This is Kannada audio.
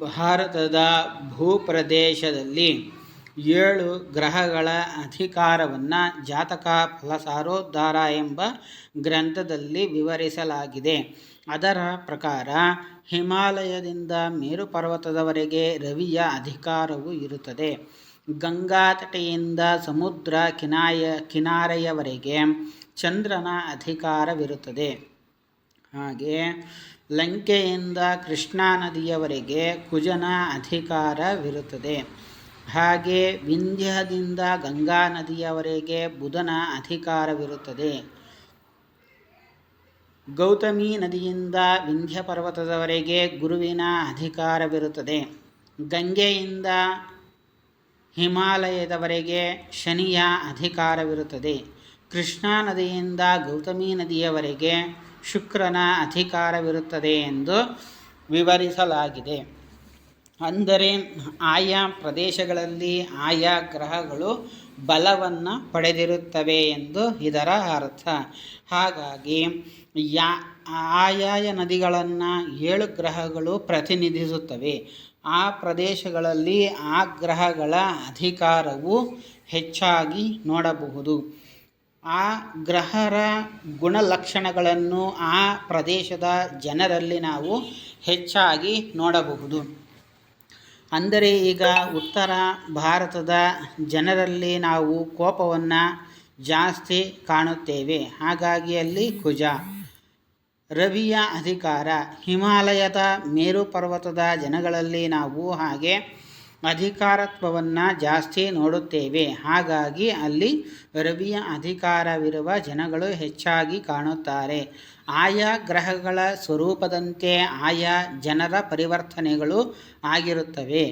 ಭಾರತದ ಭೂಪ್ರದೇಶದಲ್ಲಿ 7 ಗ್ರಹಗಳ ಅಧಿಕಾರವನ್ನು ಜಾತಕ ಫಲಸಾರೋದ್ಧಾರ ಎಂಬ ಗ್ರಂಥದಲ್ಲಿ ವಿವರಿಸಲಾಗಿದೆ. ಅದರ ಪ್ರಕಾರ ಹಿಮಾಲಯದಿಂದ ಮೇರು ಪರ್ವತದವರೆಗೆ ರವಿಯ ಅಧಿಕಾರವು ಇರುತ್ತದೆ. ಗಂಗಾತಟೆಯಿಂದ ಸಮುದ್ರ ಕಿನಾರೆಯವರೆಗೆ ಚಂದ್ರನ ಅಧಿಕಾರವಿರುತ್ತದೆ. ಹಾಗೆ ಲಂಕೆಯಿಂದ ಕೃಷ್ಣಾ ನದಿಯವರೆಗೆ ಕುಜನ ಅಧಿಕಾರವಿರುತ್ತದೆ. ಹಾಗೆ ವಿಂಧ್ಯದಿಂದ ಗಂಗಾ ನದಿಯವರೆಗೆ ಬುಧನ ಅಧಿಕಾರವಿರುತ್ತದೆ. ಗೌತಮಿ ನದಿಯಿಂದ ವಿಂಧ್ಯ ಪರ್ವತದವರೆಗೆ ಗುರುವಿನ ಅಧಿಕಾರವಿರುತ್ತದೆ. ಗಂಗೆಯಿಂದ ಹಿಮಾಲಯದವರೆಗೆ ಶನಿಯ ಅಧಿಕಾರವಿರುತ್ತದೆ. ಕೃಷ್ಣಾ ನದಿಯಿಂದ ಗೌತಮಿ ನದಿಯವರೆಗೆ ಶುಕ್ರನ ಅಧಿಕಾರವಿರುತ್ತದೆ ಎಂದು ವಿವರಿಸಲಾಗಿದೆ. ಅಂದರೆ ಆಯಾ ಪ್ರದೇಶಗಳಲ್ಲಿ ಆಯಾ ಗ್ರಹಗಳು ಬಲವನ್ನು ಪಡೆದಿರುತ್ತವೆ ಎಂದು ಇದರ ಅರ್ಥ. ಹಾಗಾಗಿ ಆಯಾಯ ನದಿಗಳನ್ನು 7 ಗ್ರಹಗಳು ಪ್ರತಿನಿಧಿಸುತ್ತವೆ. ಆ ಪ್ರದೇಶಗಳಲ್ಲಿ ಆ ಗ್ರಹಗಳ ಅಧಿಕಾರವು ಹೆಚ್ಚಾಗಿ ನೋಡಬಹುದು. ಆ ಗ್ರಹರ ಗುಣಲಕ್ಷಣಗಳನ್ನು ಆ ಪ್ರದೇಶದ ಜನರಲ್ಲಿ ನಾವು ಹೆಚ್ಚಾಗಿ ನೋಡಬಹುದು. ಅಂದರೆ ಈಗ ಉತ್ತರ ಭಾರತದ ಜನರಲ್ಲಿ ನಾವು ಕೋಪವನ್ನು ಜಾಸ್ತಿ ಕಾಣುತ್ತೇವೆ. ಹಾಗಾಗಿ ಅಲ್ಲಿ ಕುಜ. ರವಿಯ ಅಧಿಕಾರ ಹಿಮಾಲಯದ ಮೇರು ಪರ್ವತದ ಜನಗಳಲ್ಲಿ ನಾವು ಹಾಗೆ ಅಧಿಕಾರತ್ವವನ್ನು ಜಾಸ್ತಿ ನೋಡುತ್ತೇವೆ. ಹಾಗಾಗಿ ಅಲ್ಲಿ ರವಿಯ ಅಧಿಕಾರವಿರುವ ಜನಗಳು ಹೆಚ್ಚಾಗಿ ಕಾಣುತ್ತಾರೆ. ಆಯಾ ಗ್ರಹಗಳ ಸ್ವರೂಪದಂತೆ ಆಯಾ ಜನರ ಪರಿವರ್ತನೆಗಳು ಆಗಿರುತ್ತವೆ.